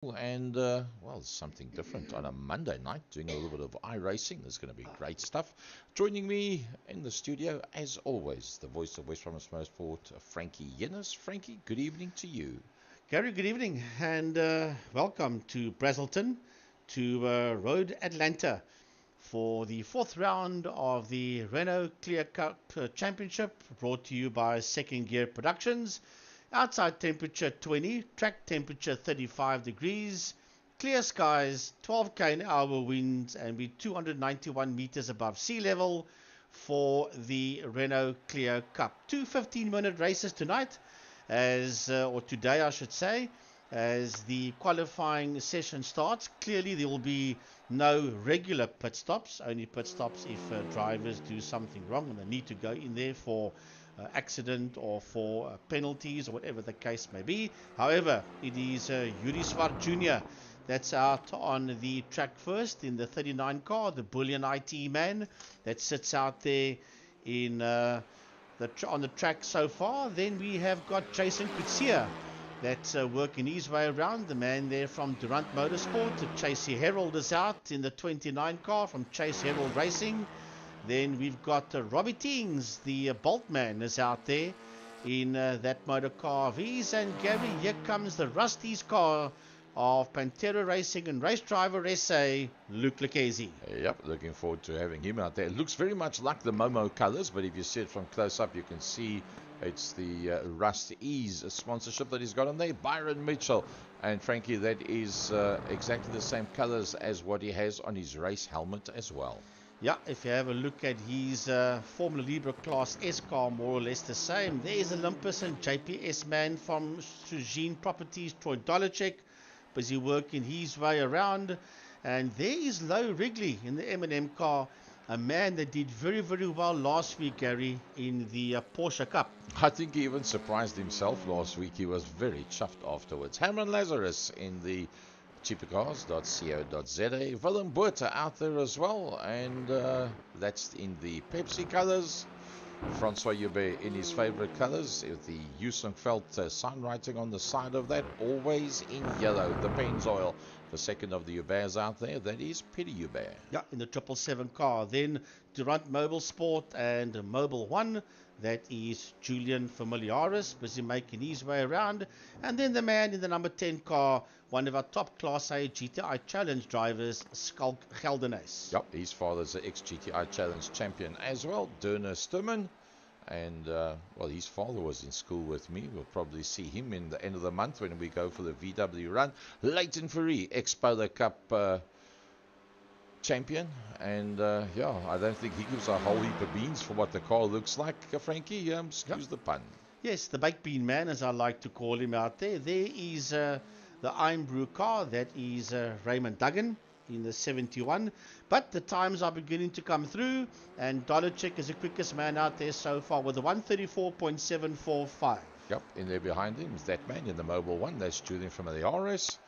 And well, something different on a Monday night, doing a little bit of iRacing. There's going to be great stuff. Joining me in the studio, as always, the voice of West Bromwich Motorsport, Frankie Yennis. Frankie, good evening to you. Gary, good evening and welcome to Brazelton, to Road Atlanta for the fourth round of the Renault Clio Cup Championship, brought to you by Second Gear Productions. Outside temperature 20, track temperature 35 degrees, clear skies, 12 km an hour winds, and be 291 meters above sea level for the Renault Clio Cup. Two 15-minute races tonight, or today I should say, as the qualifying session starts. Clearly there will be no regular pit stops, only pit stops if drivers do something wrong and they need to go in there for accident or for penalties or whatever the case may be. However, it is Yuri Swart Jr. that's out on the track first in the 39 car, the Bullion IT man that sits out there in on the track so far. Then we have got Jason Kutsia that's working his way around, the man there from Durant Motorsport. Chasey Herald is out in the 29 car from Chase Herald Racing. Then we've got Robbie Teens, the Bolt man, is out there in that motor car of his. And Gary, here comes the Rusty's car of Pantera Racing and race driver SA, Luke Lucchese. Yep, looking forward to having him out there. It looks very much like the Momo colors, but if you see it from close up, you can see it's the Rust Ease sponsorship that he's got on there. Byron Mitchell. And Frankie, that is exactly the same colors as what he has on his race helmet as well. Yeah, if you have a look at his Formula Libre Class S car, more or less the same. There's Olympus and JPS man from Sujin Properties, Troy Dolacek, busy working his way around. And there is Low Wrigley in the M&M car, a man that did very, very well last week, Gary, in the Porsche Cup. I think he even surprised himself last week. He was very chuffed afterwards. Herman Lazarus in the cheapercars.co.za. Willem Botha out there as well, and that's in the Pepsi colors. Francois Joubert in his favorite colors, with the Jusenfeld sign writing on the side of that, always in yellow. The Pennzoil, the second of the Jouberts out there, that is Petit Joubert. Yeah, in the 777 car. Then Durant Mobile Sport and Mobile One, that is Julian Familiaris, busy making his way around. And then the man in the number 10 car, one of our top Class A GTI Challenge drivers, Skalk Geldenhuys. Yep, his father's an ex-GTI Challenge champion as well, Derner Sturman. And, well, his father was in school with me. We'll probably see him in the end of the month when we go for the VW run. Leighton Fourie, ex-Polo Cup champion. And, yeah, I don't think he gives a whole heap of beans for what the car looks like, Frankie. Excuse the pun. Yes, the baked bean man, as I like to call him out there. There is the IMSA car, that is Raymond Duggan in the 71. But the times are beginning to come through, and Dolacek is the quickest man out there so far with a 134.745. Yep, in there behind him is that man in the Mobile One. That's Julian from the RS.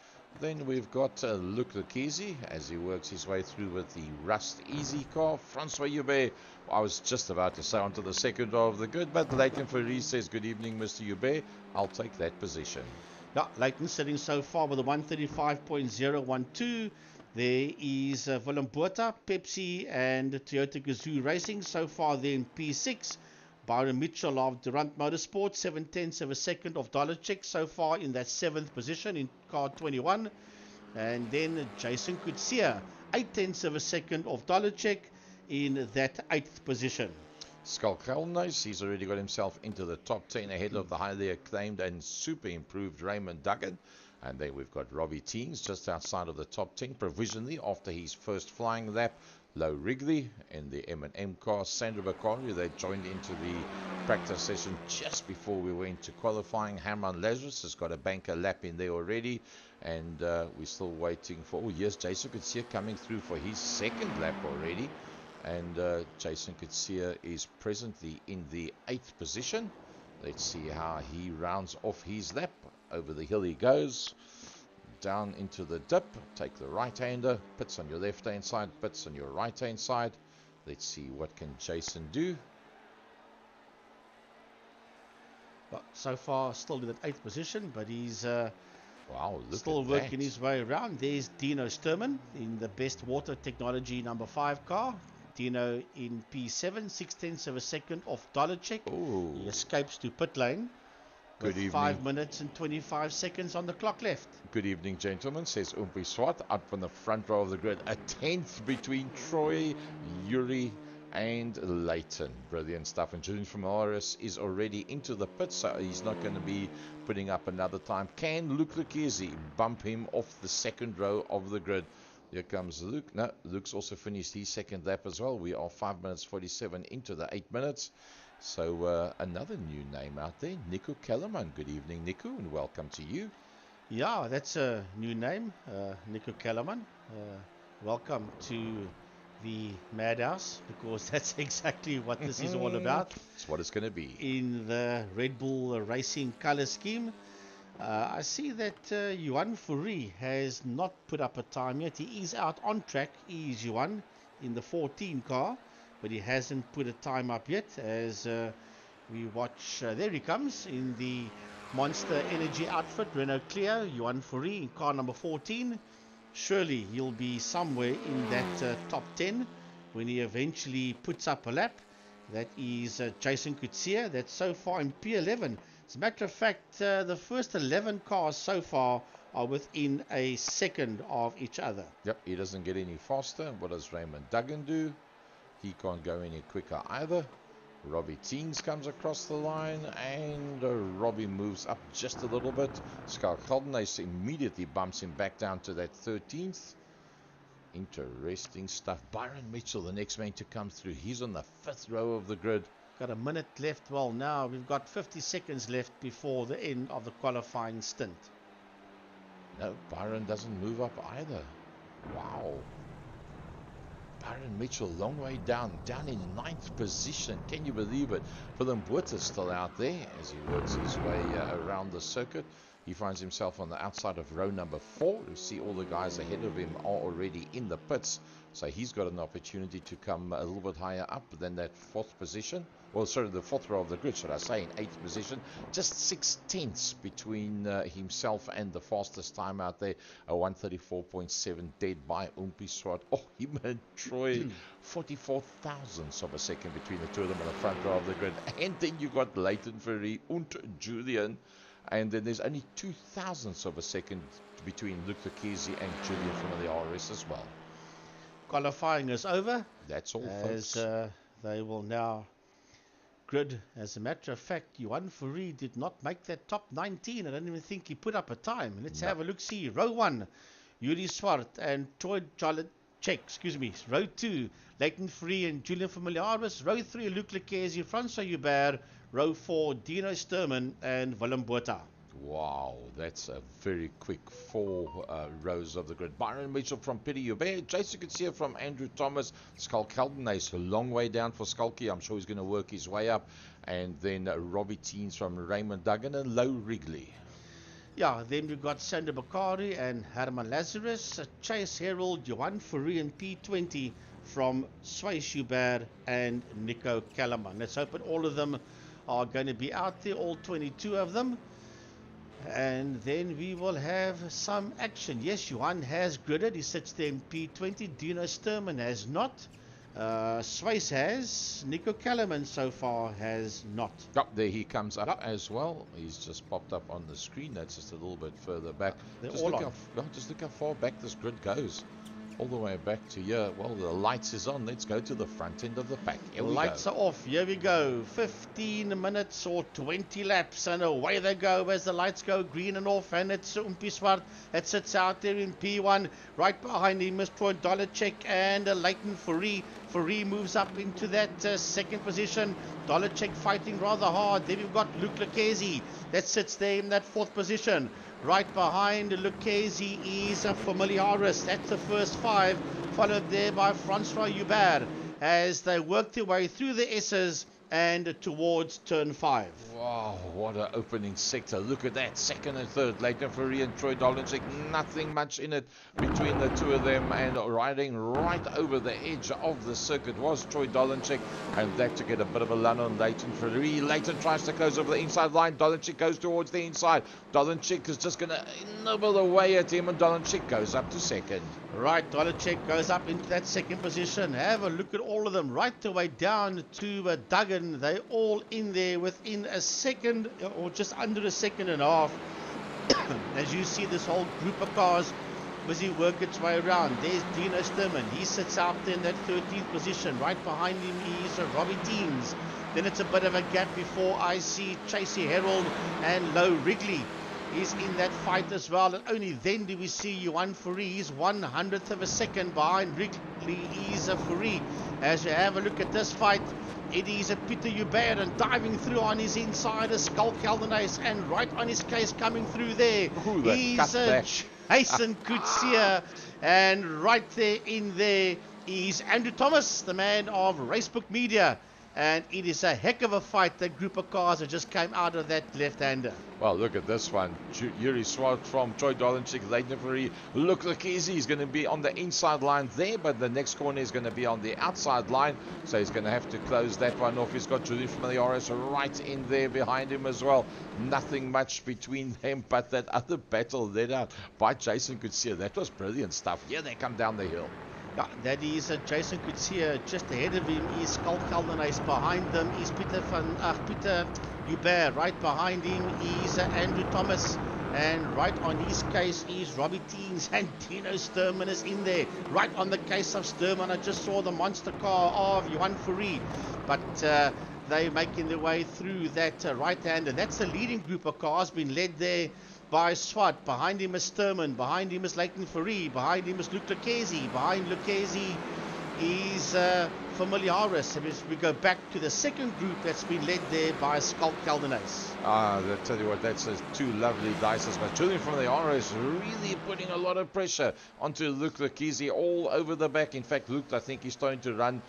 Then we've got Luke Lucchese as he works his way through with the Rust Easy car. Francois Joubert, I was just about to say onto the second of the good, but Leighton Fourie says, good evening, Mr. Joubert. I'll take that position. Yeah, Leighton sitting so far with a 135.012. There is Willem Botha, Pepsi and Toyota Gazoo Racing. So far they're in P6. Byron Mitchell of Durant Motorsport, 7/10 of a second of Dolacek, so far in that 7th position in car 21. And then Jason Kutsia, 8/10 of a second of Dolacek in that 8th position. Skalk Geldenhuys, he's already got himself into the top 10 ahead of the highly acclaimed and super improved Raymond Duggan. And then we've got Robbie Teens just outside of the top 10 provisionally after his first flying lap. Low Wrigley in the M&M car. Sandra Bakari, they joined into the practice session just before we went to qualifying. Herman Lazarus has got a banker lap in there already. And we're still waiting for, oh yes, Jason Kutsia coming through for his second lap already. And Jason Kutsia is presently in the 8th position. Let's see how he rounds off his lap. Over the hill he goes, down into the dip, take the right-hander, pits on your left-hand side, pits on your right-hand side. Let's see what can Jason do. But so far still in that 8th position, but he's Wow, look Still at working that. his way around. There's Dino Sturman in the Best Water Technology number 5 car. Dino in P7, 6/10 of a second off Dollarcheck. Oh, He escapes to pit lane with good 5 evening. minutes and 25 seconds on the clock left. Good evening, gentlemen, says Umpi Swart out from the front row of the grid. A 10th between Troy, Yuri, and Leighton. Brilliant stuff. And Julian from iRSA is already into the pit, so he's not going to be putting up another time. Can Luke Lucchesi bump him off the second row of the grid? Here comes Luke. No, Luke's also finished his second lap as well. We are 5 minutes 47 into the 8 minutes. So another new name out there, Nico Kellerman. Good evening, Nico, and welcome to you. Yeah, that's a new name, Nico Kellerman. Welcome to the Madhouse, because that's exactly what this is all about. That's what it's going to be. In the Red Bull Racing color scheme, I see that Yuan Fourie has not put up a time yet. He is out on track. He is Yuan in the 14 car, but he hasn't put a time up yet. As we watch, there he comes in the Monster Energy outfit, Renault Clio, Yuan Fourie in car number 14. Surely he'll be somewhere in that top 10 when he eventually puts up a lap. That is Jason Kutsia. That's so far in P11. As a matter of fact, the first 11 cars so far are within a second of each other. Yep, he doesn't get any faster. What does Raymond Duggan do? He can't go any quicker either. Robbie Teens comes across the line, and Robbie moves up just a little bit. Scal Geldenhuys immediately bumps him back down to that 13th. Interesting stuff. Byron Mitchell, the next man to come through. He's on the 5th row of the grid. Got a minute left. Well, now we've got 50 seconds left before the end of the qualifying stint. No, Byron doesn't move up either. Wow. Byron Mitchell, long way down in 9th position. Can you believe it? Willem Botha's still out there as he works his way around the circuit. He finds himself on the outside of row number 4. You see all the guys ahead of him are already in the pits. So he's got an opportunity to come a little bit higher up than that 4th position. Well, sorry, the 4th row of the grid, should I say, in 8th position. Just 6/10 between himself and the fastest time out there. A 134.7 dead by Umpi Swart. Oh, him and Troy, 44 thousandths of a second between the two of them on the front row of the grid. And then you got Leighton Ferry and Julian. And then there's only 2 thousandths of a second between Luke Lucchesi and Julian from the iRSA as well. Qualifying is over. That's all, folks. They will now grid. As a matter of fact, Yuan Fourie did not make that top 19. I don't even think he put up a time. Let's have a look. See row 1, Yuri Swart and Troy Dollarcheck. Row 2, Leighton Fourie and Julian Familiaris. Row 3, Luke Lucchesi, Francois Hubert. Row 4, Dino Sturman and Willem Botha. Wow, that's a very quick 4 rows of the grid. Byron Mitchell from Petit, Jason Kutsia from Andrew Thomas, Scal Geldenhuys a long way down for Skulky. I'm sure he's going to work his way up. And then Robbie Teens from Raymond Duggan and Low Wrigley. Yeah, then we've got Sander Bakari and Herman Lazarus, Chase Herald, Yuan Fourie and P20 from Sway Hubert and Nico Kellerman. Let's hope that all of them are going to be out there, all 22 of them. And then we will have some action. Yes, Yuan has gridded. He sits there in P20. Dino Sturman has not. Swace has. Nico Kellerman so far has not. Oh, there he comes up as well. He's just popped up on the screen. That's just a little bit further back. Just look how far back this grid goes. All the way back to here. Well, the lights is on. Let's go to the front end of the pack. Here we go. Lights are off. Here we go. 15 minutes or 20 laps, and away they go as the lights go green and off. And it's Umpi Swart that sits out there in P1. Right behind him is Troy Dollarcheck and Leighton Fourie. Fourie moves up into that second position. Dollarcheck fighting rather hard. Then we've got Luke Lucchesi that sits there in that 4th position. Right behind Lucchesi is Familiaris. That's the first 5, followed there by Francois Hubert as they work their way through the S's and towards turn 5. Wow, what an opening sector. Look at that. Second and third. Leighton Fourie and Troy Dolenchik. Nothing much in it between the two of them. And riding right over the edge of the circuit was Troy Dolenchik. And that to get a bit of a run on Leighton Fourie. Leighton tries to close over the inside line. Dolenchik goes towards the inside. Dolenchik is just going to nibble away at him. And Dolenchik goes up to second. Right, Dolenchik goes up into that second position. Have a look at all of them. Right the way down to Duggan. They're all in there within a second or just under a second and a half. As you see this whole group of cars busy work its way around. There's Dino Sturman. He sits out there in that 13th position. Right behind him is Robbie Teens. Then it's a bit of a gap before I see Tracy Herald and Low Wrigley. He's in that fight as well, and only then do we see Johan Fourie. He's 1/100th of a second behind Wrigley. He's a Fourie. As you have a look at this fight, it is a Peter Hubert and diving through on his inside, a Skull Caldenace, and right on his case coming through there. He's Jason Coetzee, and right there in there is Andrew Thomas, the man of Racebook Media. And it is a heck of a fight. That group of cars that just came out of that left-hander. Well, look at this one. Yuri Swart from Troy Dolenchik, Leighton Fourie. Look, easy. He's going to be on the inside line there, but the next corner is going to be on the outside line. So he's going to have to close that one off. He's got Julian from the iRSA right in there behind him as well. Nothing much between them, but that other battle led out by Jason Coetzee. That was brilliant stuff. Here they come down the hill. Yeah, that is Jason Coetzee. Just ahead of him is Skull Caldenace. Behind them is Peter Hubert. Right behind him is Andrew Thomas. And right on his case is Robbie Teens, and Dino Sturman is in there. Right on the case of Sturman, I just saw the monster car of Johan Fourie. But they're making their way through that right-hand. And that's the leading group of cars, been led there by Swart. Behind him is Sturman. Behind him is Leighton Fourie. Behind him is Luke Lucchese. Behind Lucchese is Familiaris. If we go back to the second group that's been led there by Skull Caldenace. I tell you what, that's two lovely dices. But Julian from the RS really putting a lot of pressure onto Luke Lucchese all over the back. In fact, Luke, I think he's starting to run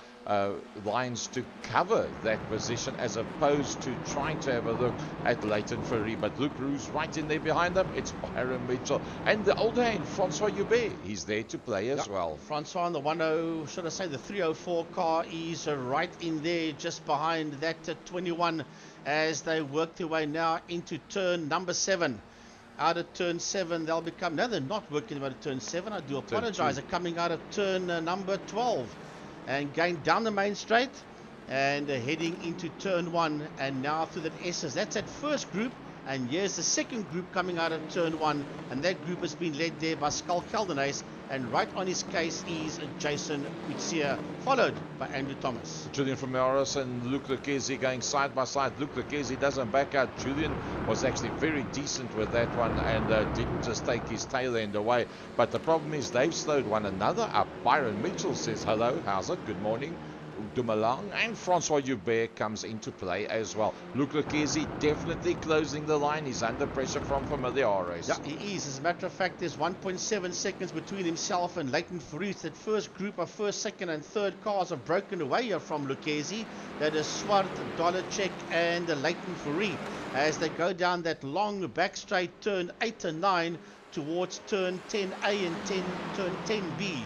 lines to cover that position as opposed to trying to have a look at Leighton Fourie. But Luke Roos right in there behind them. It's Byron Mitchell. And the old hand, Francois Hubert. He's there to play as well. Francois on the 304 car is right in there just behind that 21 as they work their way now into turn number 7. Out of turn 7 they'll become, no, they're not working out of turn 7, I do apologize. They're coming out of turn number 12 and going down the main straight and heading into turn 1 and now through the S's. That's that first group, and here's the second group coming out of turn 1, and that group has been led there by Skull Caldenace, and right on his case is Jason Coetzee, followed by Andrew Thomas. Julian from Maris and Luke Lucchese going side by side. Luke Lucchese doesn't back out. Julian was actually very decent with that one and didn't just take his tail end away. But the problem is they've slowed one another up. Byron Mitchell says hello, how's it, good morning. Dumoulin and Francois Hubert comes into play as well. Luke Lucchese definitely closing the line. He's under pressure from Familiaris. Yeah, he is. As a matter of fact, there's 1.7 seconds between himself and Leighton Fourie. That first group of first, second and third cars have broken away here from Lucchese. That is Swart, Dolenchik and Leighton Fourie as they go down that long back straight turn 8 and 9 towards turn 10A and turn 10B.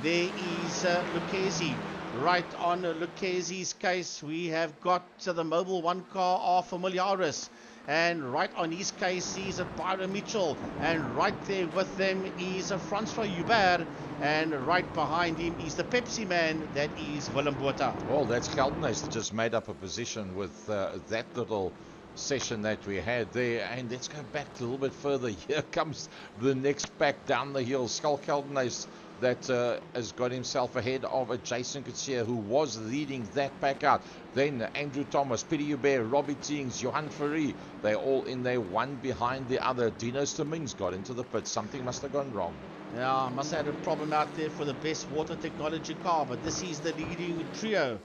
There is Lucchese. Right on Lucchese's case, we have got the Mobile 1 car of Familiaris. And right on his case is Byron Mitchell. And right there with them is Francois Hubert. And right behind him is the Pepsi man, that is Willem Botha. Well, that's Caldenace that just made up a position with that little session that we had there. And let's go back a little bit further. Here comes the next pack down the hill. Skull Caldenace that has got himself ahead of a Jason Coetzee who was leading that pack out. Then Andrew Thomas, Petit Hubert, Robbie Teens, Johan Fourie. They're all in there, one behind the other. Dino Sturman's got into the pit. Something must have gone wrong. Yeah, must have had a problem out there for the best water technology car. But this is the leading trio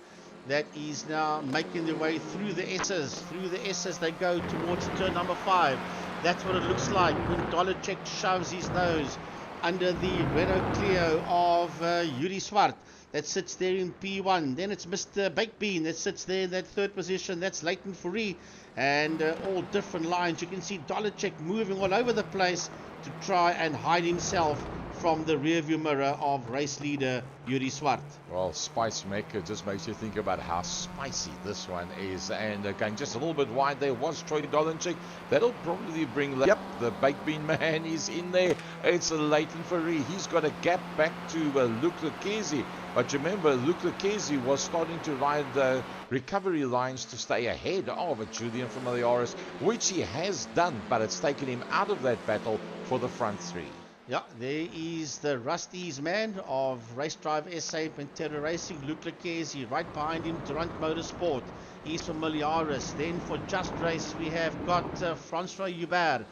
that is now making their way through the S's. Through the S's they go towards turn number 5. That's what it looks like when Dolenchik shoves his nose under the Renault Clio of Yuri Swart. that sits there in P1. Then it's Mr. Baked Bean that sits there in that third position. That's Leighton Fourie, and all different lines. You can see Dolacek moving all over the place to try and hide himself from the rearview mirror of race leader Yuri Swart. Well, Spice Maker just makes you think about how spicy this one is. And again, just a little bit wide there was Troy Dolenchik. That'll probably bring... Yep, the Baked Bean man is in there. It's Leighton Fourie. He's got a gap back to Luke Lucchesi. But remember, Luke Lucchesi was starting to ride the recovery lines to stay ahead of Julian Familiaris, which he has done, but it's taken him out of that battle for the front three. Yeah, there is the Rusty's man of Race Drive SA Pantera Racing, Luke Lucchesi. Right behind him, Durant Motorsport. He's Familiaris. Then for Just Race, we have got Francois Hubert.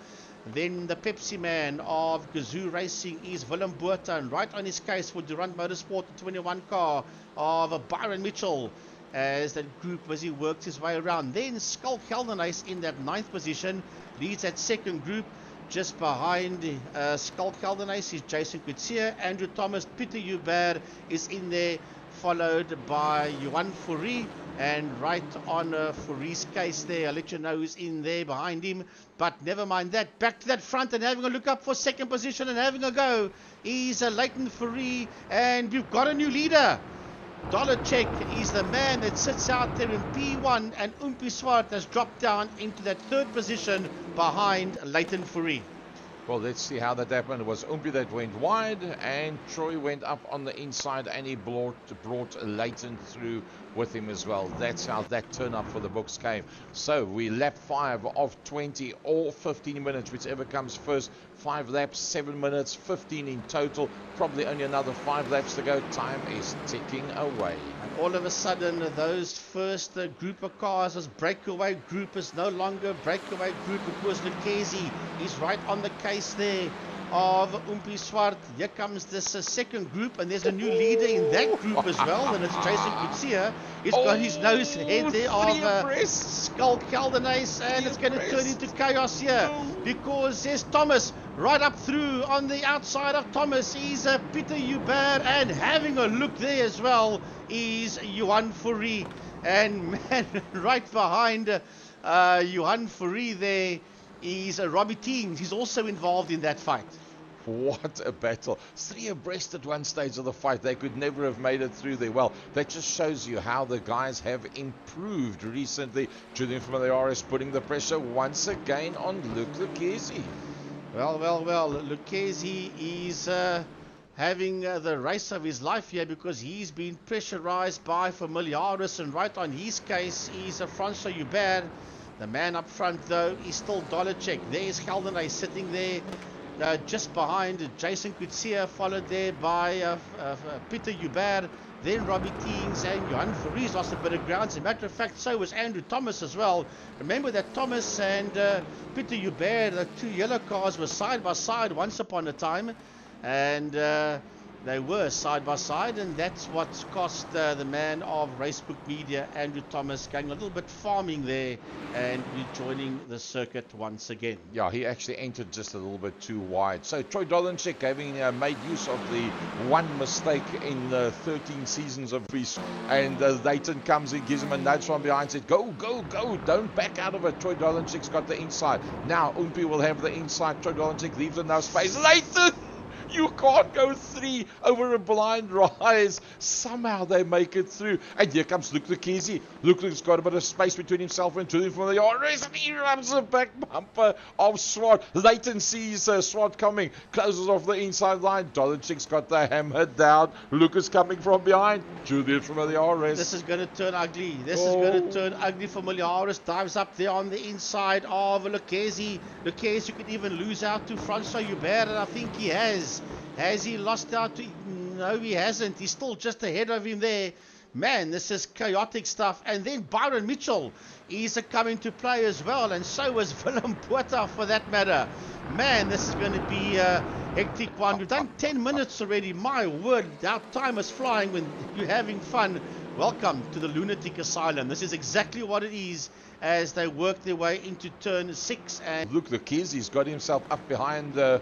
Then the Pepsi man of Gazoo Racing is Willem Botha. And right on his case for Durant Motorsport, the 21 car of Byron Mitchell, as that group as he works his way around. Then Skull Keldernice in that 9th position leads that second group. Just behind Skull Keldernice is Jason Coetzee. Andrew Thomas, Peter Hubert is in there, followed by Johan Fourie. And right on Fourie's case there, I'll let you know who's in there behind him. But never mind that. Back to that front and having a look up for second position and having a go is Leighton Fourie. And we've got a new leader. Dolacek is the man that sits out there in P1, and Umpi Swart has dropped down into that third position behind Leighton Fourie. Well, let's see how that happened. It was Umpi that went wide, and Troy went up on the inside, and he brought Leighton through with him as well. That's how that turn up for the books came. So we lap 5 of 20, or 15 minutes, whichever comes first. 5 laps, 7 minutes, 15 in total. Probably only another 5 laps to go. Time is ticking away. And all of a sudden, those first group of cars, this breakaway group, is no longer breakaway group because Lucchesi is right on the case there of Umpi Swart. Here comes this second group, and there's a new leader in that group as well, and it's Jason Coetzee. He's got his nose head there of Skull Keldernice, and it's going to turn into chaos here because there's Thomas right up through on the outside of Thomas. He's Peter Hubert, and having a look there as well is Johan Fourie. And man, right behind Johan Fourie there is Robbie Teams. He's also involved in that fight. What a battle. 3 abreast at one stage of the fight. They could never have made it through there. Well, that just shows you how the guys have improved recently. Julian Familiaris putting the pressure once again on Luke Lucchesi. Well, Lucchesi is having the race of his life here because he's been pressurized by Familiaris, and right on his case is Francois Hubert. The man up front, though, is still Dolacek. There's Keldernice sitting there just behind Jason Coetzee, followed there by Peter Hubert. Then Robbie Teens and Johan Fourie's lost a bit of ground. As a matter of fact, so was Andrew Thomas as well. Remember that Thomas and Peter Hubert, the 2 yellow cars, were side by side once upon a time. And they were side by side, and that's what's cost the man of Racebook Media, Andrew Thomas, going a little bit farming there and rejoining the circuit once again. Yeah, he actually entered just a little bit too wide. So Troy Dolenchik having made use of the one mistake in 13 seasons of peace, and Leighton comes in, gives him a nudge from behind, said, go, go, go, don't back out of it. Troy Dolenchik's got the inside. Now Umpi will have the inside. Troy Dolenchik leaves enough space. Leighton! You can't go 3 over a blind rise. Somehow they make it through. And here comes Luke Lucchesi. Luke's got a bit of space between himself and Julian from the iRSA. And he rubs the back bumper of Swart. Leighton sees Swart coming. Closes off the inside line. Dolenchik's got the hammer down. Luke is coming from behind. Julian from the iRSA. This is going to turn ugly. This is going to turn ugly for Familiaris. Dives up there on the inside of Lucchesi. Lucchesi could even lose out to Francois Hubert, and I think he has. Has he lost out to... No, he hasn't. He's still just ahead of him there. Man, this is chaotic stuff. And then Byron Mitchell is coming to play as well. And so is Willem Botha, for that matter. Man, this is going to be a hectic one. We've done 10 minutes already. My word, our time is flying when you're having fun. Welcome to the Lunatic Asylum. This is exactly what it is as they work their way into turn 6. And look, Lucchesi's got himself up behind the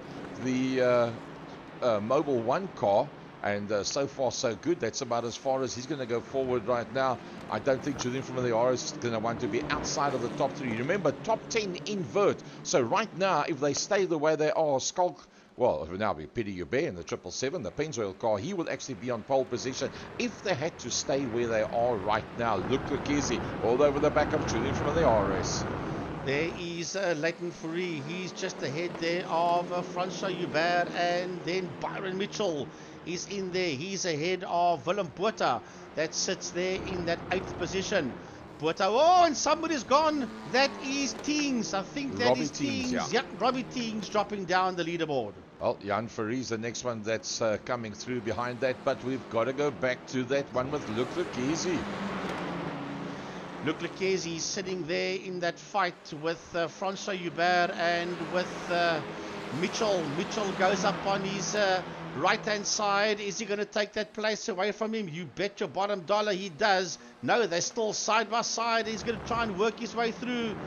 Mobile 1 car, And so far, so good. That's about as far as he's going to go forward right now. I don't think Julian from the iRSA is going to want to be outside of the top 3. Remember, top 10 invert. So right now, if they stay the way they are, Skulk, well, it will now be Petit in the 777, the Pennzoil car. He will actually be on pole position if they had to stay where they are right now. Look, Lukizi all over the back of Julian from the iRSA. There is Leighton Fourie. He's just ahead there of Francois Hubert, and then Byron Mitchell is in there. He's ahead of Willem Botha that sits there in that 8th position. Botha, oh, and somebody's gone. That is Teens. I think that Robbie is Teens, Teens. yeah. Yep, Robbie Teens dropping down the leaderboard. Well, Jan Fourie the next one that's coming through behind that, but we've got to go back to that one with Luc Lukizi. Luc Lukizi sitting there in that fight with Francois Hubert and with Mitchell. Mitchell goes up on his right-hand side. Is he going to take that place away from him? You bet your bottom dollar he does. No, they're still side by side. He's going to try and work his way through.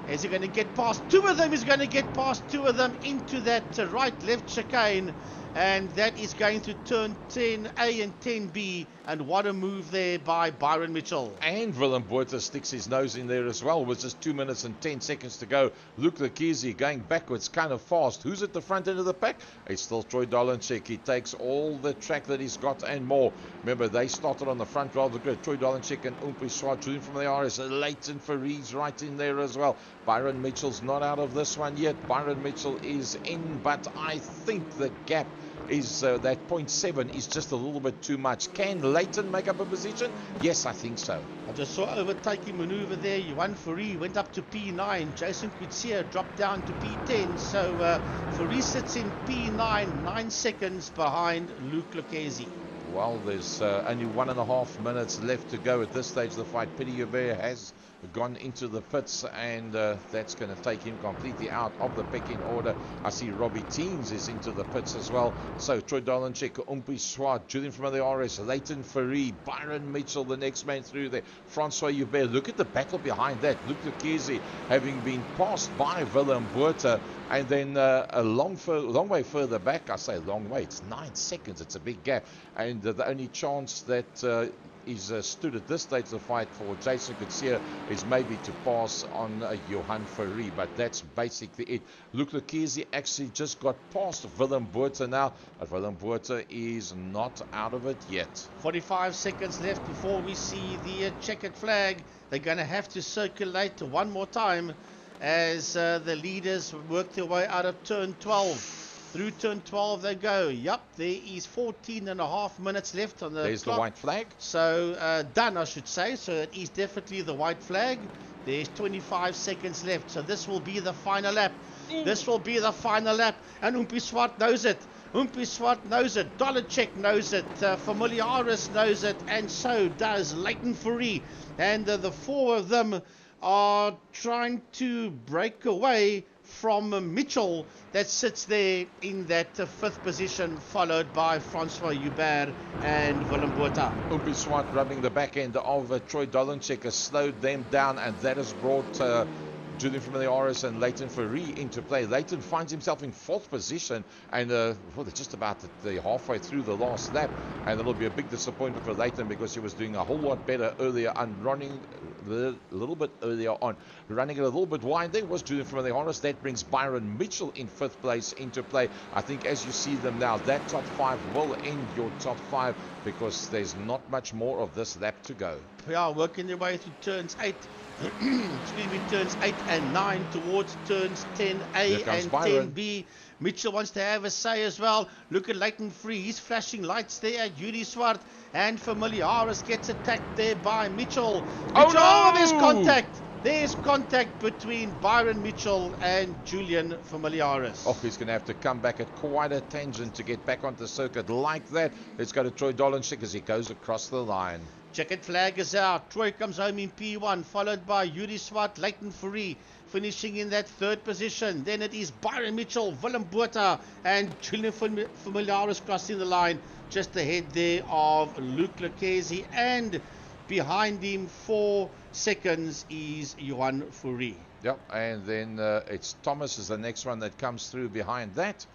Is he going to get past 2 of them? He's going to get past 2 of them into that right-left chicane. And that is going to turn 10A and 10B. And what a move there by Byron Mitchell. And Willem Botha sticks his nose in there as well with just 2 minutes and 10 seconds to go. Luc Lukizi going backwards kind of fast. Who's at the front end of the pack? It's still Troy Dolanchik. He takes all the track that he's got and more. Remember, they started on the front row of the grid. Troy Dolanchik and Umpi Swart, Julian from the iRSA. Leighton Fourie's right in there as well. Byron Mitchell's not out of this one yet. Byron Mitchell is in, but I think the gap is that 0.7 is just a little bit too much. Can Leighton make up a position? Yes, I think so. I just saw overtaking maneuver there. Johan Fourie went up to P9. Jason Coetzee dropped down to P10. So Fourie sits in P9, 9 seconds behind Luc Lukizi. Well, there's only 1.5 minutes left to go at this stage of the fight. Petit has gone into the pits, and that's going to take him completely out of the pecking order. I see Robbie Teens is into the pits as well. So Troy Dolanchik, Umpi Swart, Julian from the iRSA, Leighton Fourie, Byron Mitchell, the next man through there, Francois Hubert. Look at the battle behind that. Luc Lukizi having been passed by Willem Botha, and then a long way further back. I say long way, it's 9 seconds, it's a big gap, and the only chance that is stood at this stage of the fight for Jason Coetzee is maybe to pass on Johan Fourie, but that's basically it. Luc Lukizi actually just got past Willem Botha now, but Willem Botha is not out of it yet. 45 seconds left before we see the checkered flag. They're going to have to circulate one more time as the leaders work their way out of turn 12. Through turn 12 they go. Yup, there is 14.5 minutes left on the There's clock. The white flag. So done, I should say. So it is definitely the white flag. There's 25 seconds left. So this will be the final lap. This will be the final lap. And Umpi Swart knows it. Umpi Swart knows it. Dolanchik knows it. Familiaris knows it. And so does Leighton Fourie. And the 4 of them are trying to break away from Mitchell that sits there in that 5th position, followed by Francois Hubert and Willem Botha. Umpi Swart rubbing the back end of Troy Dolanchik has slowed them down, and that has brought Julian from the iRSA and Leighton Fourie into play. Leighton finds himself in 4th position, and they're just about the halfway through the last lap, and it'll be a big disappointment for Leighton because he was doing a whole lot better earlier and running a little bit earlier on, running it a little bit wide. There was Julian from the iRSA. That brings Byron Mitchell in 5th place into play. I think as you see them now, that top 5 will end your top 5 because there's not much more of this lap to go. Yeah, working their way through turns 8. Excuse me, turns 8 and 9 towards turns 10A and Byron. 10B. Mitchell wants to have a say as well. Look at Leighton Fourie. He's flashing lights there at Yuri Swart. And Familiaris gets attacked there by Mitchell. Oh, no! There's contact. There's contact between Byron Mitchell and Julian Familiaris. Oh, he's going to have to come back at quite a tangent to get back onto the circuit like that. Let's go to Troy Dolanchik as he goes across the line. Checkered flag is out. Troy comes home in P1, followed by Yuri Swart, Leighton Fourie, finishing in that 3rd position. Then it is Byron Mitchell, Willem Botha, and Julian Familiaris crossing the line, just ahead there of Luc Lukizi, and behind him 4 seconds is Johan Fourie. Yep, and then it's Thomas is the next one that comes through behind that.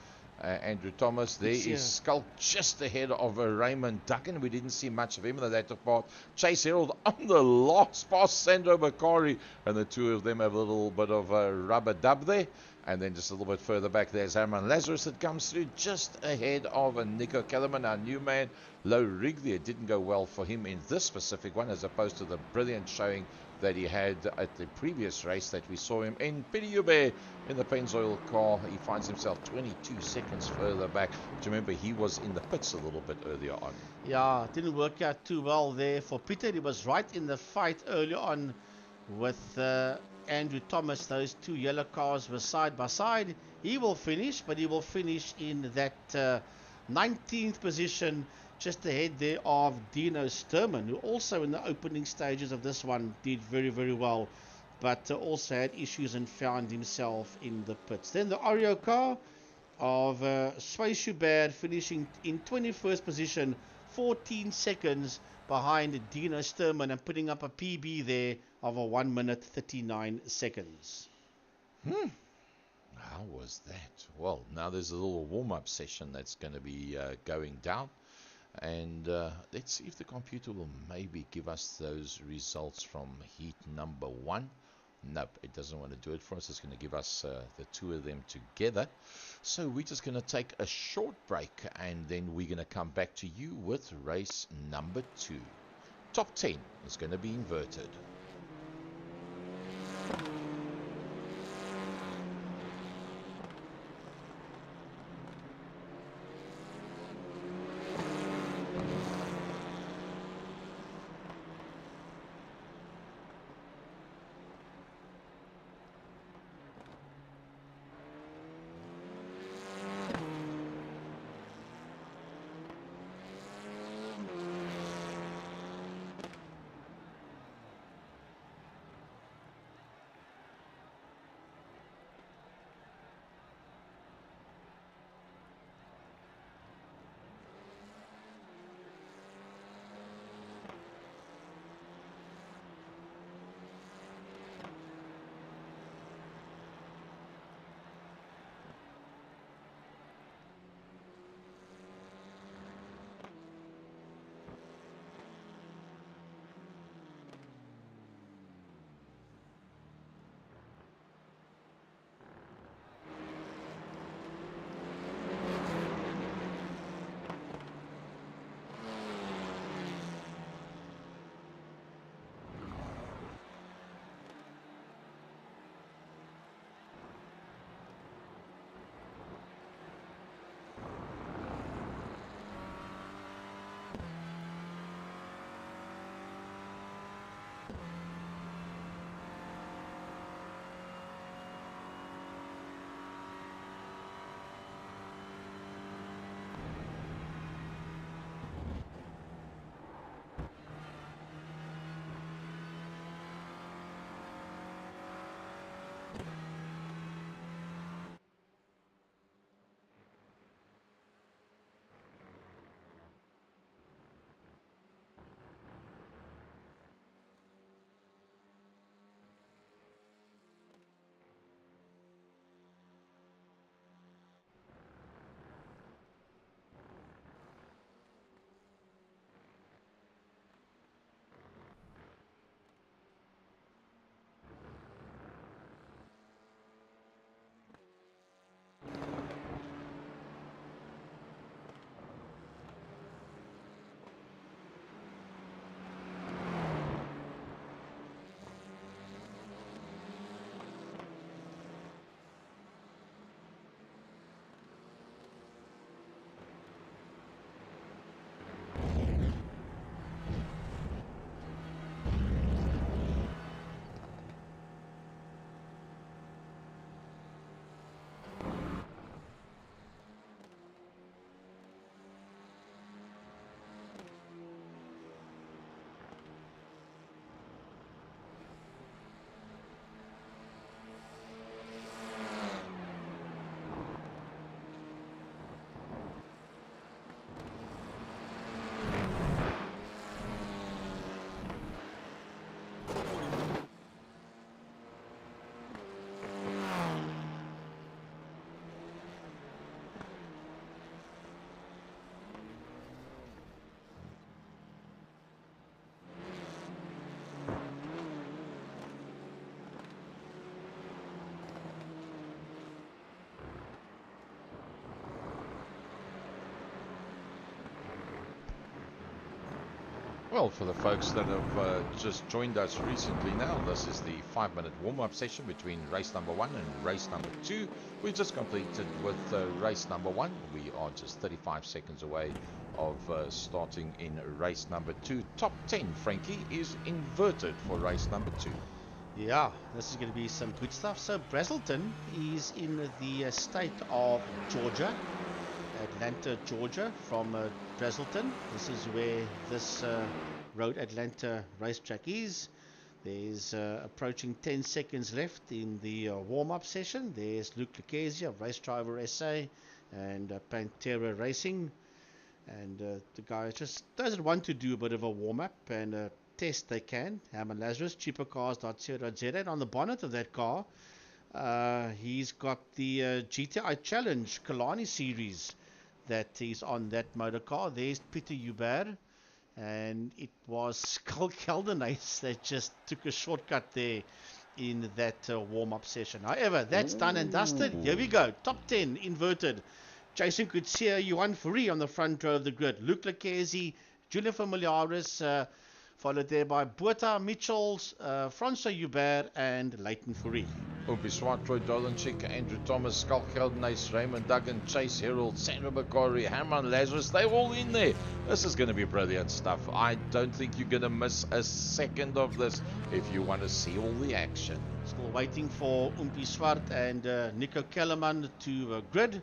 Andrew Thomas there is skulked just ahead of Raymond Duggan. We didn't see much of him in the latter part. Chase Herald on the last pass, Sandro Bakari, and the two of them have a little bit of a rubber dub there. And then just a little bit further back, there's Herman Lazarus that comes through just ahead of Nico Kellerman, our new man. Low rig there. Didn't go well for him in this specific one, as opposed to the brilliant showing that he had at the previous race that we saw him in. Petit in the Pennzoil car. He finds himself 22 seconds further back. Do you remember he was in the pits a little bit earlier on? Yeah, didn't work out too well there for Peter. He was right in the fight early on with Andrew Thomas. Those two yellow cars were side by side. He will finish, but he will finish in that 19th position, just ahead there of Dino Sturman, who also in the opening stages of this one did very, very well, but also had issues and found himself in the pits. Then the Oreo car of Sway Schubert finishing in 21st position, 14 seconds behind Dino Sturman, and putting up a PB there of a 1 minute 39 seconds. How was that? Well, now there's a little warm-up session that's going to be going down. And let's see if the computer will maybe give us those results from heat number 1. Nope, it doesn't want to do it for us. It's going to give us the two of them together. So we're just going to take a short break, and then we're going to come back to you with race number 2. Top 10 is going to be inverted. Well, for the folks that have just joined us recently now, this is the 5-minute warm-up session between race number 1 and race number 2. We just completed with race number 1. We are just 35 seconds away of starting in race number 2. Top 10, Frankie, is inverted for race number 2. Yeah, this is going to be some good stuff. So Brazelton is in the state of Georgia, Atlanta, Georgia, from Brazelton. This is where this Road Atlanta racetrack is. There's approaching 10 seconds left in the warm-up session. There's Luke Lucchesi of Race Driver SA and Pantera Racing. And the guy just doesn't want to do a bit of a warm-up and test they can. Herman Lazarus, cheapercars.co.za. And on the bonnet of that car, he's got the GTI Challenge Kalani series that is on that motor car. There's Petit, and it was Skull Caldernace that just took a shortcut there in that warm-up session. However, that's done and dusted. Here we go. Top 10 inverted. Jason Coetzee, Johan Fourie on the front row of the grid. Luke Lucchesi, Julian Familiaris, followed there by Buerta, Mitchells, Francois Hubert, and Leighton Fourie. Umpi Swart, Troy Dolenchik, Andrew Thomas, Skull Keldenace, Raymond Duggan, Chase Herald, Sandra Bakori, Herman Lazarus, they're all in there. This is going to be brilliant stuff. I don't think you're going to miss a second of this if you want to see all the action. Still waiting for Umpi Swart and Nico Kellerman to grid.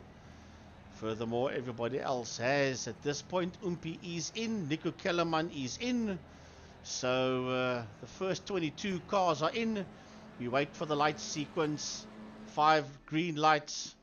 Furthermore, everybody else has at this point. Umpi is in, Nico Kellerman is in. So the first 22 cars are in. We wait for the light sequence. 5 green lights,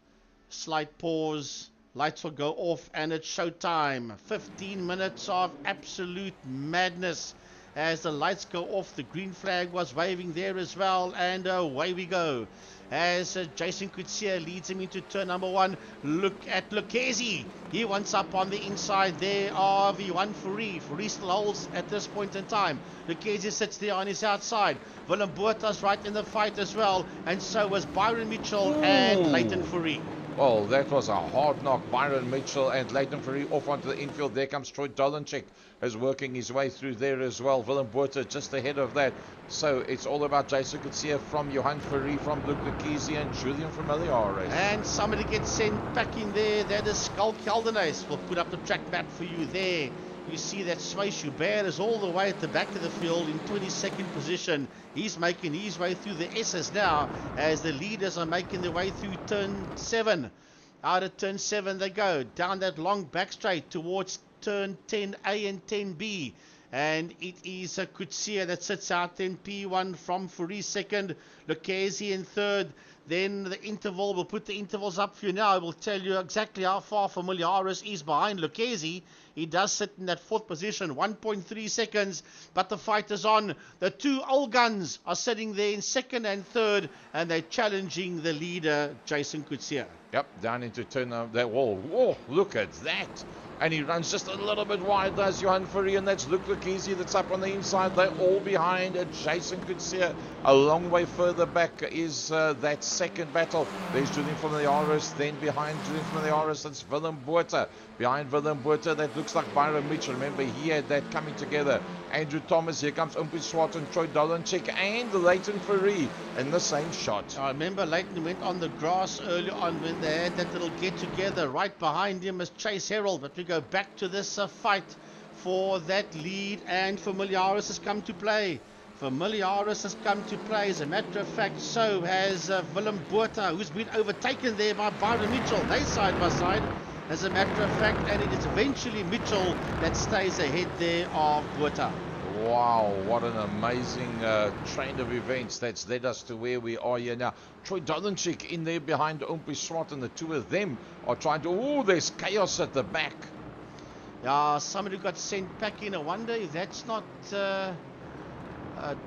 slight pause, lights will go off, and it's showtime. 15 minutes of absolute madness as the lights go off. The green flag was waving there as well, and away we go. As Jason Coetzee leads him into turn number 1. Look at Lucchesi. He wants up on the inside there of Johan Fourie. Fourie still holds at this point in time. Lucchesi sits there on his outside. Willem Buerta's right in the fight as well. And so was Byron Mitchell and Leighton Fourie. Well, that was a hard knock. Byron Mitchell and Leighton Fourie off onto the infield. There comes Troy Dolenchik, is working his way through there as well. Willem Buerta just ahead of that. So it's all about Jason Coetzee from Johan Fourie, from Luke Lucchesi and Julian Familiaris. And somebody gets sent back in there. That is Skull Caldernace. We'll put up the track map for you there. You see that Swayze Hubert is all the way at the back of the field in 22nd position. He's making his way through the S's now as the leaders are making their way through turn 7. Out of turn 7 they go, down that long back straight towards turn 10A and 10B. And it is Coetzee that sits out, then P1 from Fourie second, Lucchesi in third. Then the interval, we'll put the intervals up for you now. It will tell you exactly how far Familiaris is behind Lucchesi. He does sit in that 4th position, 1.3 seconds, but the fight is on. The 2 old guns are sitting there in 2nd and 3rd, and they're challenging the leader, Jason Coetzee. Yep, down into turn that wall. Oh, look at that. And he runs just a little bit wide, does Johan Fourie, and that's Luke Lucchesi that's up on the inside. They're all behind Jason Coetzee. A long way further back is that second battle. There's Julian Familiaris, then behind Julian Familiaris, that's Willem Buerta. Behind Willem Buerta, that looks like Byron Mitchell. Remember, he had that coming together. Andrew Thomas, here comes Umpi Swart and Troy Dolenchik and Leighton Fourie in the same shot. I remember Leighton went on the grass early on when they had that little get-together. Right behind him is Chase Herald, but we go back to this fight for that lead, and Familiaris has come to play. Familiaris has come to play. As a matter of fact, so has Willem Buerta, who's been overtaken there by Byron Mitchell. They side by side, as a matter of fact, and it is eventually Mitchell that stays ahead there of Buerta. Wow, what an amazing train of events that's led us to where we are here now. Troy Dolenchik in there behind Umpi Swart, and the two of them are trying to... Oh, there's chaos at the back. Yeah, somebody got sent back in. I wonder if that's not...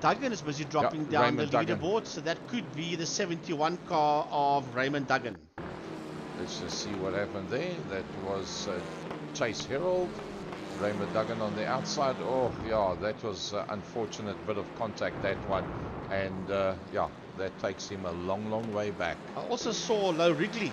Duggan is busy dropping down Raymond the leaderboard, so that could be the 71 car of Raymond Duggan. Let's just see what happened there. That was Chase Herald, Raymond Duggan on the outside. Oh, yeah, that was unfortunate bit of contact, that one. And, yeah, that takes him a long, long way back. I also saw Low Wrigley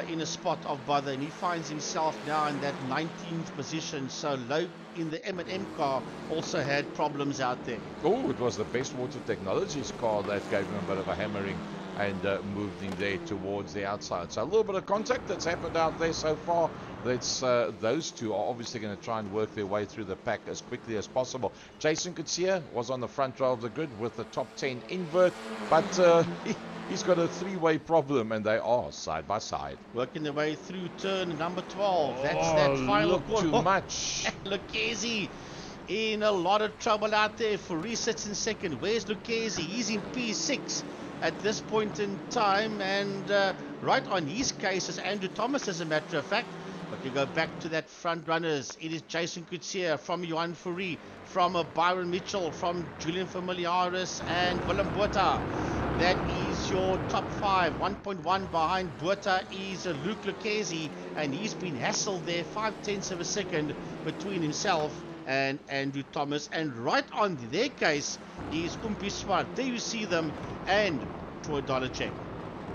in a spot of bother, and he finds himself now in that 19th position. So low in the M&M car also had problems out there. Oh, it was the Best Water Technologies car that gave him a bit of a hammering and moved him there towards the outside. So a little bit of contact that's happened out there so far. That's those two are obviously going to try and work their way through the pack as quickly as possible. Jason Kutsia was on the front row of the grid with the top 10 invert, but he's got a three-way problem, and they are side by side. Working their way through turn number 12. That's that final corner. Too much. Lucchese in a lot of trouble out there. Fourie sits in second. Where's Lucchese? He's in P6 at this point in time, and right on his case is Andrew Thomas, as a matter of fact. But you go back to that front runners. It is Jason Kutsia from Johan Fourie, from Byron Mitchell, from Julian Familiaris and Willem Botha. That is your top five. 1.1 behind Botha is Luke Lucchese, and he's been hassled there 0.5 of a second between himself and Andrew Thomas. And right on their case is Umpi Swart. There you see them, and Troy Dolacek.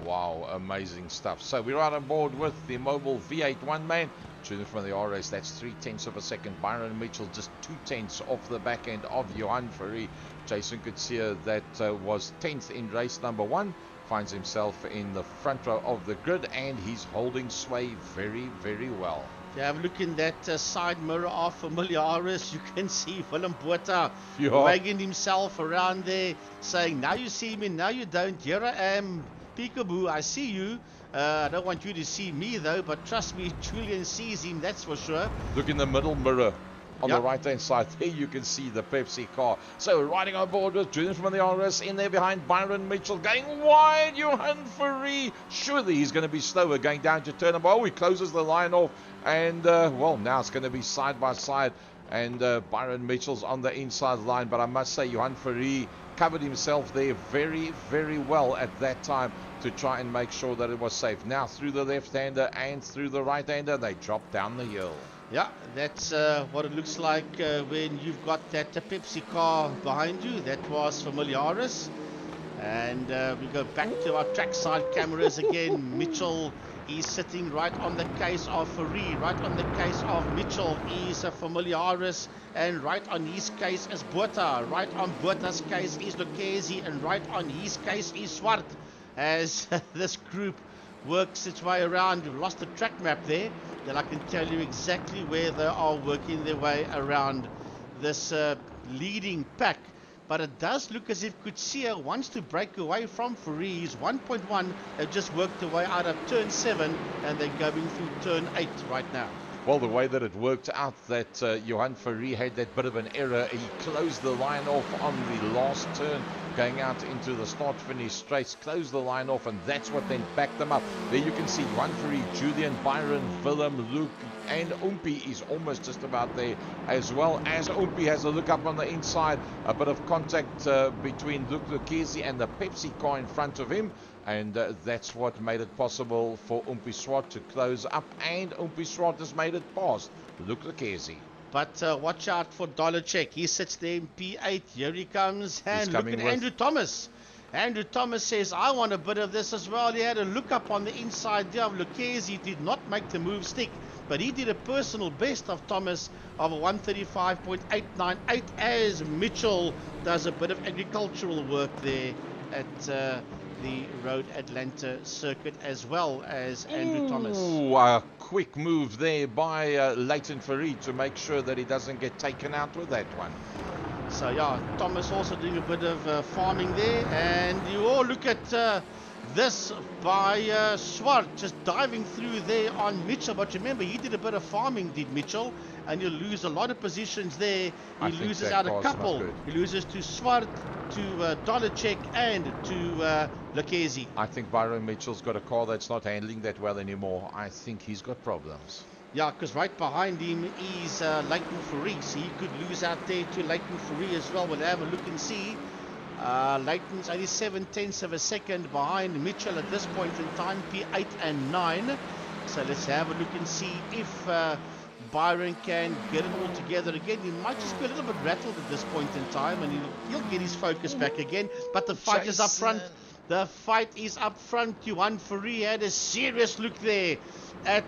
Wow, amazing stuff. So we're right on board with the mobile V8 one-man. Shooting from the RS, that's 0.3 of a second. Byron Mitchell just 0.2 off the back end of Johan Fourie. Jason Kutsia, that was 10th in race number 1, finds himself in the front row of the grid, and he's holding sway very, very well. If you have a look in that side mirror of Familiaris, you can see Willem Botha wagging himself around there, saying, now you see me, now you don't. Here I am, peekaboo, I see you. I don't want you to see me though, but trust me, Julian sees him, that's for sure. Look in the middle mirror on the right hand side, there you can see the Pepsi car. So riding on board with Julian from the RS, in there behind Byron Mitchell, going wide, Johan Fourie. Surely he's going to be slower going down to turn number. Oh, he closes the line off, and well, now it's going to be side by side, and Byron Mitchell's on the inside line. But I must say, Johan Fourie covered himself there very, very well at that time to try and make sure that it was safe. Now through the left-hander and through the right-hander, they drop down the hill. Yeah, that's what it looks like when you've got that Pepsi car behind you. That was Familiaris. And we go back to our trackside cameras again. Mitchell is sitting right on the case of Fourie. Right on the case of Mitchell is Familiaris. And right on his case is Botha. Right on Botha's case is Lucchese. And right on his case is Swart. As this group works its way around. We've lost the track map there. Then I can tell you exactly where they are working their way around this leading pack. But it does look as if Kutsia wants to break away from Fourie. He's 1.1. They've just worked their way out of turn 7, and they're going through turn 8 right now. Well, the way that it worked out, that Johan Fourie had that bit of an error. He closed the line off on the last turn, going out into the start-finish straights, closed the line off, and that's what then backed them up. There you can see Johan Fourie, Julian, Byron, Willem, Luke, and Umpi is almost just about there, as well as Umpi has a look up on the inside. A bit of contact between Luke Lucchese and the Pepsi car in front of him. And that's what made it possible for Umpi Swart to close up. And Umpi Swart has made it past Luke Lucchese. But watch out for Dolacek. He sits there in P8. Here he comes. And look at Andrew Thomas. Andrew Thomas says, I want a bit of this as well. He had a look up on the inside there of Lucchese. He did not make the move stick. But he did a personal best of Thomas of a 135.898 as Mitchell does a bit of agricultural work there at the Road Atlanta circuit, as well as Andrew Thomas. A quick move there by Leighton Fourie to make sure that he doesn't get taken out with that one. So yeah, Thomas also doing a bit of farming there, and you all look at this by Swart just diving through there on Mitchell. But remember, he did a bit of farming, did Mitchell, and you lose a lot of positions there. He loses out a couple. He loses to Swart, to Dolacek, and to Lucchese. I think Byron Mitchell's got a car that's not handling that well anymore. I think he's got problems. Yeah, because right behind him is Leighton Fourie, so he could lose out there to Leighton Fourie as well. We'll have a look and see. Leighton's 87 of a second behind Mitchell at this point in time, P8 and 9. So let's have a look and see if Byron can get it all together again. He might just be a little bit rattled at this point in time, and he'll get his focus back again. But the fight is up front. The fight is up front. Johan Fourie had a serious look there at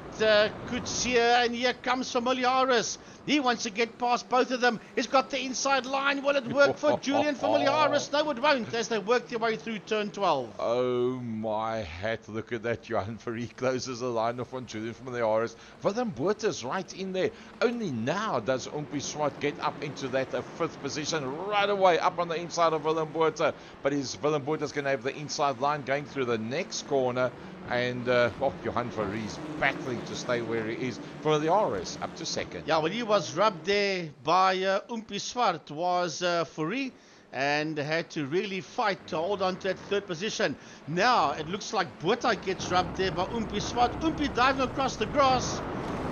Kutsia, and here comes Familiaris. He wants to get past both of them. He's got the inside line. Will it work for Julian Familiaris? No, it won't, as they work their way through turn 12. Oh my hat, look at that. Johan Fourie closes the line off on Julian Familiaris. Willem Botha's right in there. Only now does Umpi Swart get up into that fifth position right away, up on the inside of Willem Botha. But Willem Botha's going to have the inside line going through the next corner. And Johan Fourie battling to stay where he is. Familiaris up to second. Yeah, well, he was rubbed there by Umpi Swart, was Fourie, and had to really fight to hold on to that third position. Now it looks like Botha gets rubbed there by Umpi Swart. Umpi diving across the grass.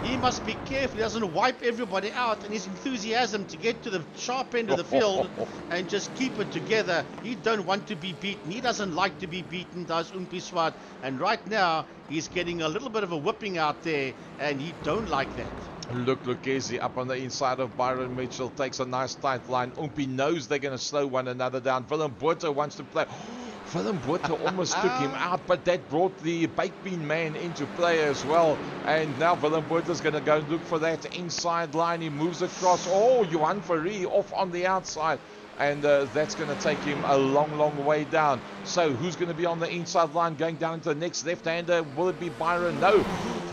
He must be careful he doesn't wipe everybody out, and his enthusiasm to get to the sharp end of the field and just keep it together. He don't want to be beaten. He doesn't like to be beaten, does Umpi Swart. And right now he's getting a little bit of a whipping out there, and he don't like that. Look, Lucchesi up on the inside of Byron Mitchell, takes a nice tight line. Umpi knows they're going to slow one another down. Willem Botha wants to play. Willem Botha almost took him out, but that brought the baked bean man into play as well. And now Willem Botha's going to go and look for that inside line. He moves across. Oh, Johan Fourie off on the outside. And that's going to take him a long, long way down. So who's going to be on the inside line going down into the next left-hander? Will it be Byron? No.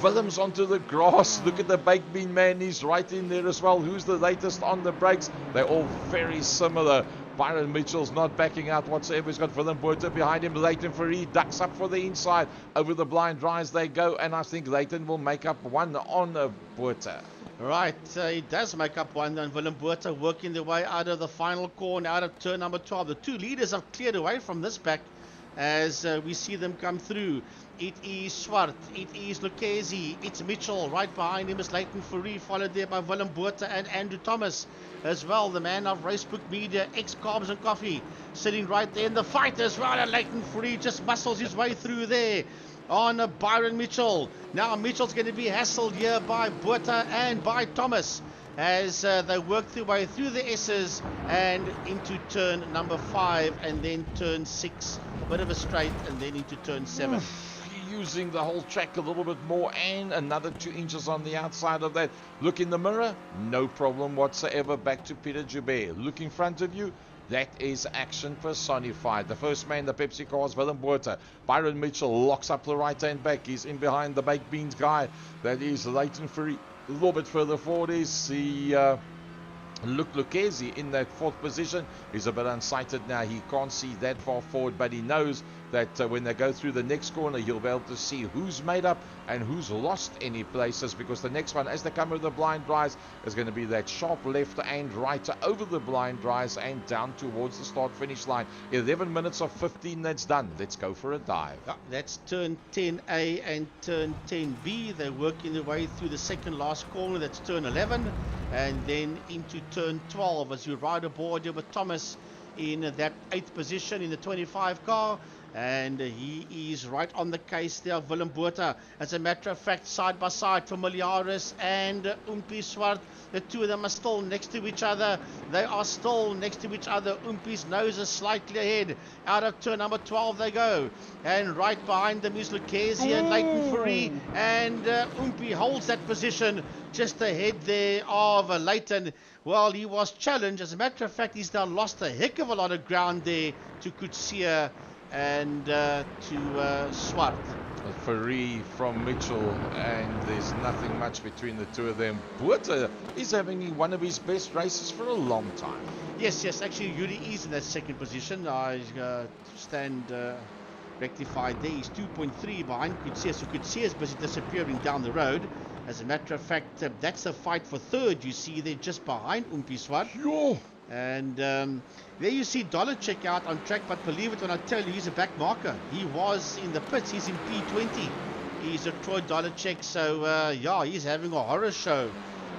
Willem's onto the grass. Look at the baked bean man. He's right in there as well. Who's the latest on the brakes? They're all very similar. Byron Mitchell's not backing out whatsoever. He's got Willem Botha behind him. Leighton Fourie ducks up for the inside. Over the blind rise they go. And I think Leighton will make up one on Botha. Right, he does make up one, and Willem Botha working their way out of the final corner, out of turn number 12. The two leaders have cleared away from this back as we see them come through. It is Swart, it is Lucchesi, it's Mitchell. Right behind him is Leighton Fourie, followed there by Willem Botha and Andrew Thomas as well, the man of Racebook Media, ex-Carbs and Coffee, sitting right there in the fight as well. And Leighton Fourie just muscles his way through there on Byron Mitchell. Now Mitchell's going to be hassled here by Botha and by Thomas as they work their way through the S's and into turn number 5 and then turn 6, a bit of a straight, and then into turn 7. Using the whole track a little bit more, and another 2 inches on the outside of that. Look in the mirror, no problem whatsoever. Back to Peter Joubert. Look in front of you. That is action personified. The first man, the Pepsi car, is Willem Botha. Byron Mitchell locks up the right-hand back. He's in behind the baked beans guy. That is Leighton Fourie. A little bit further forward is the Lucchesi in that 4th position. He's a bit unsighted now. He can't see that far forward, but he knows that when they go through the next corner, he'll be able to see who's made up and who's lost any places, because the next one, as they come over the blind rise, is going to be that sharp left and right over the blind rise and down towards the start-finish line. 11 minutes of 15, that's done. Let's go for a dive. That's turn 10A and turn 10B. They're working their way through the second last corner. That's turn 11, and then into turn 12 as you ride aboard here with Thomas in that 8th position in the 25 car. And he is right on the case there of Willem Botha. As a matter of fact, side by side, Familiaris and Umpi Swart. The two of them are still next to each other. They are still next to each other. Umpi's nose is slightly ahead. Out of turn number 12 they go. And right behind them is Lucchesi and Leighton Fourie. And Umpi holds that position just ahead there of Leighton. Well, he was challenged. As a matter of fact, he's now lost a heck of a lot of ground there to Kutsia and to Swart. Fourie from Mitchell, and there's nothing much between the two of them. Botha is having one of his best races for a long time. Yes, actually Yuri is in that 2nd position. I stand rectified there. He's 2.3 behind Kutsia, so Kutsia is busy disappearing down the road. As a matter of fact, that's a fight for 3rd. You see they're just behind Umpi Swart. Sure. And there you see Dollarcheck out on track, but believe it when I tell you, he's a back marker. He was in the pits. He's in P20. He's a Troy Dollarcheck. So yeah, he's having a horror show.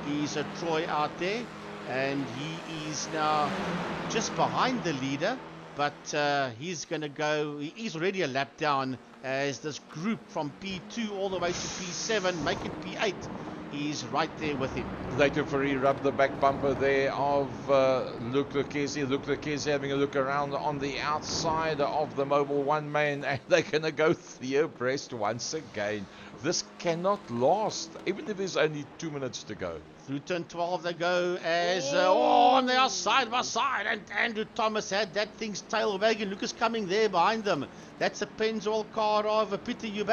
He's a Troy out there, and he is now just behind the leader, but he's going to go. He's already a lap down as this group from P2 all the way to P7 make it P8 is right there with him. Later for he rubbed the back bumper there of Luke Lucchesi. Luke Lucchesi having a look around on the outside of the Mobile One man, and they're going to go three abreast once again. This cannot last, even if there's only 2 minutes to go. Through turn 12 they go as, and they are side by side, and Andrew Thomas had that thing's tail wagging. Lucas coming there behind them. That's a Pennzoil car of Petit,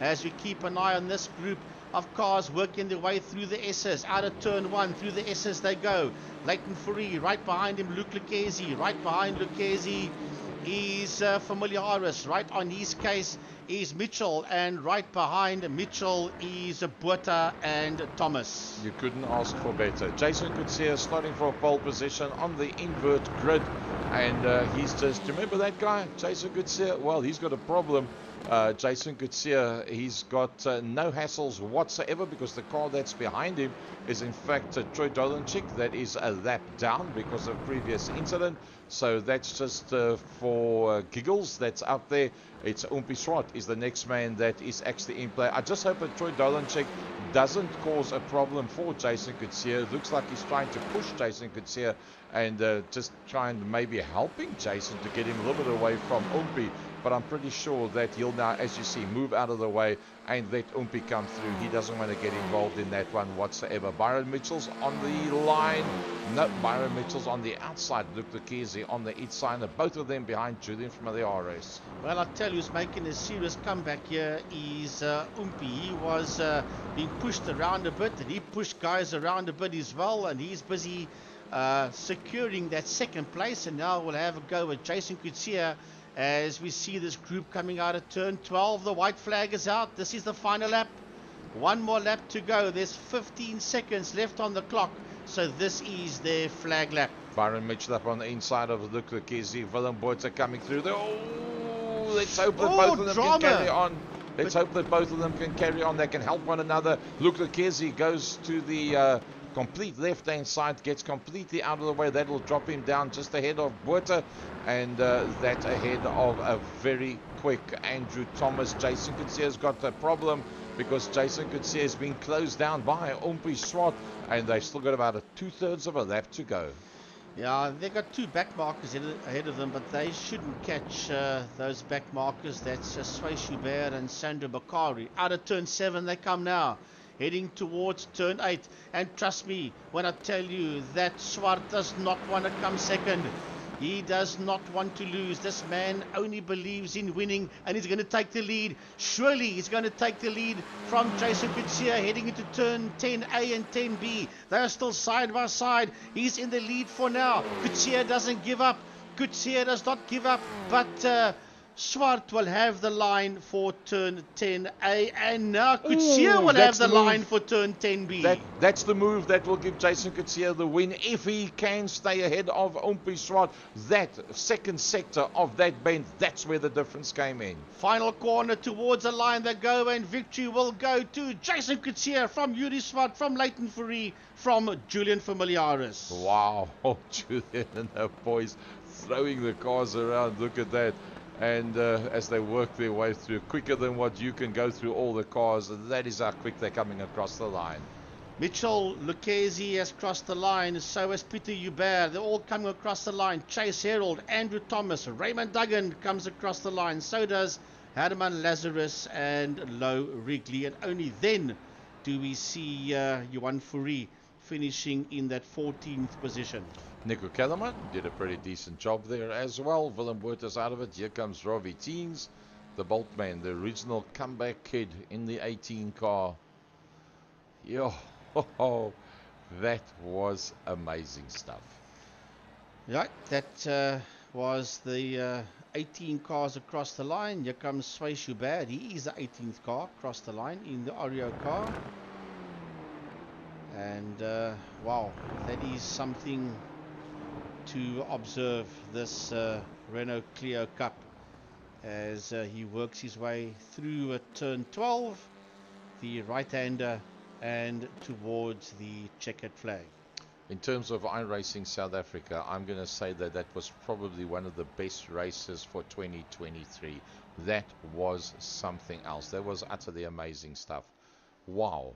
as we keep an eye on this group of cars working their way through the S's. Out of turn 1, through the S's they go. Leighton Fourie, right behind him Luke Lucchesi. Right behind Lucchesi is Familiaris. Right on his case is Mitchell, and right behind Mitchell is Botha and Thomas. You couldn't ask for better. Jason Coetzee starting for pole position on the invert grid, and he's just, remember that guy, Jason Coetzee? Well, he's got a problem. Jason Coetzee, he's got no hassles whatsoever, because the car that's behind him is in fact Troy Dolenchik, that is a lap down because of previous incident. So that's just for giggles. That's up there. It's Umpi Swart is the next man that is actually in play. I just hope that Troy Dolenchik doesn't cause a problem for Jason Coetzee. It looks like he's trying to push Jason Coetzee and just trying maybe helping Jason to get him a little bit away from Umpi. But I'm pretty sure that he'll now, as you see, move out of the way and let Umpi come through. He doesn't want to get involved in that one whatsoever. Byron Mitchell's on the line. No, Byron Mitchell's on the outside. Luke Lucchesi on the inside. Both of them behind Julian from the RS. Well, I tell you, who's making a serious comeback here is Umpi. He was being pushed around a bit, and he pushed guys around a bit as well, and he's busy securing that second place. And now we'll have a go with Jason Coetzee as we see this group coming out of turn 12. The white flag is out. This is the final lap. One more lap to go. There's 15 seconds left on the clock. So this is their flag lap. Byron Mitchell up on the inside of Luke Lucchesi. Willem Botha coming through there. Oh, let's hope that both of them can carry on. Let's hope that both of them can carry on. They can help one another. Luke Lucchesi goes to the complete left-hand side, gets completely out of the way. That will drop him down just ahead of Botha, and that ahead of a very quick Andrew Thomas. Jason Coetzee has got a problem because Jason Coetzee has been closed down by Umpi Swart, and they've still got about 2/3 of a lap to go. Yeah, they've got two back markers ahead of them, but they shouldn't catch those back markers. That's Sway Schubert and Sandro Bakari. Out of turn 7 they come now, heading towards turn 8. And trust me when I tell you that Swart does not want to come second. He does not want to lose. This man only believes in winning, and he's going to take the lead. Surely he's going to take the lead from Jason Coetzee heading into turn 10A and 10B. They are still side by side. He's in the lead for now. Coetzee doesn't give up. Coetzee does not give up, but Swart will have the line for turn 10A, and now Coetzee will have the line for turn 10B. That's the move that will give Jason Coetzee the win if he can stay ahead of Umpi Swart. That second sector of that bend, that's where the difference came in. Final corner towards the line they go, and victory will go to Jason Coetzee from Yuri Swart, from Leighton Fourie, from Julian Familiaris. Wow, Julian and the boys throwing the cars around. Look at that. And as they work their way through, quicker than what you can go through all the cars, that is how quick they're coming across the line. Mitchell Lucchesi has crossed the line, so has Peter Hubert. They're all coming across the line. Chase Herald, Andrew Thomas, Raymond Duggan comes across the line. So does Herman Lazarus and Lo Wrigley. And only then do we see Johan Fourie finishing in that 14th position. Nico Kellerman did a pretty decent job there as well. Willem Botha's out of it. Here comes Robbie Teens, the Boltman, the original comeback kid in the 18 car. Yo, that was amazing stuff. Right, that was the 18 cars across the line. Here comes Sway Schubert. He is the 18th car across the line in the Oreo car. And wow, that is something to observe, this Renault Clio Cup, as he works his way through turn 12, the right-hander, and towards the checkered flag. In terms of iRacing South Africa, I'm going to say that that was probably one of the best races for 2023. That was something else. That was utterly amazing stuff. Wow.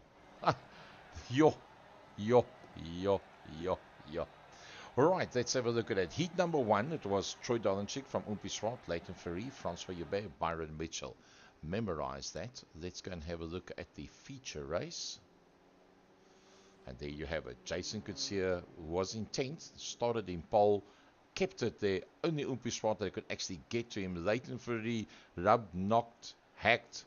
Yo, yo, yo, yo, yo. All right, let's have a look at it. Heat number 1, it was Troy Dolenchik from Umpisrot, Leighton Ferry, Francois Joubert, Byron Mitchell. Memorize that. Let's go and have a look at the feature race. And there you have it. Jason Kutsia was in 10th, started in pole, kept it there. Only Umpisrot that could actually get to him. Leighton Ferry rubbed, knocked, hacked,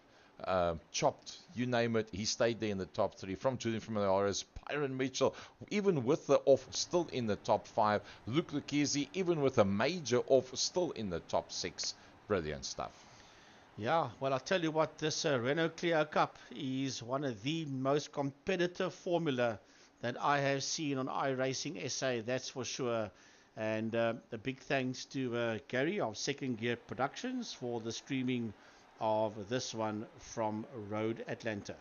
chopped, you name it. He stayed there in the top 3. From Julian from the RS, Byron Mitchell, even with the off, still in the top 5. Luke Lucchese, even with a major off, still in the top 6. Brilliant stuff. Yeah, well, I'll tell you what, this Renault Clio Cup is one of the most competitive formula that I have seen on iRacing SA, that's for sure. And a big thanks to Gary of Second Gear Productions for the streaming of this one from Road Atlanta.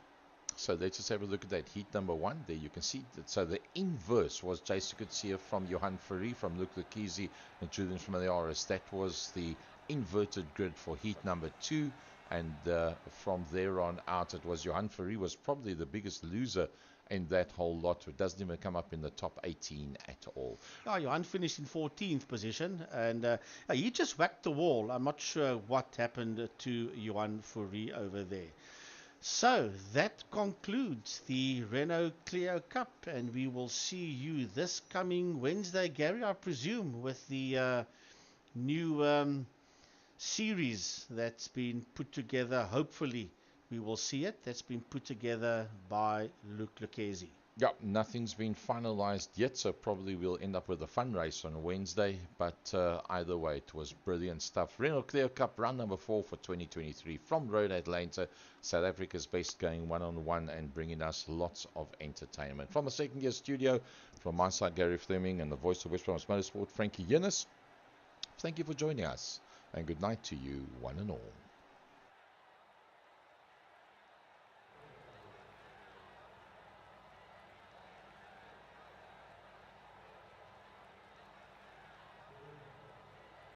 So let's just have a look at that. Heat number 1, there you can see that. So the inverse was Jason Kutsia from Johan Ferry, from Luke Lucchese and Julian from the RS. That was the inverted grid for heat number 2, and from there on out it was Johan Ferry was probably the biggest loser in that whole lot. It doesn't even come up in the top 18 at all. Oh, Johan finished in 14th position, and he just whacked the wall. I'm not sure what happened to Johan Ferry over there. So that concludes the Renault Clio Cup, and we will see you this coming Wednesday, Gary, I presume, with the new series that's been put together. Hopefully we will see it. That's been put together by Luke Lucchese. Yeah, nothing's been finalized yet, so probably we'll end up with a fun race on a Wednesday, but either way, it was brilliant stuff. Renault Clio Cup round number 4 for 2023 from Road Atlanta, South Africa's best, going one-on-one and bringing us lots of entertainment. From the Second Gear studio, from my side, Gary Fleming, and the voice of West Bromwich Motorsport, Frankie Yinnis, thank you for joining us, and good night to you, one and all.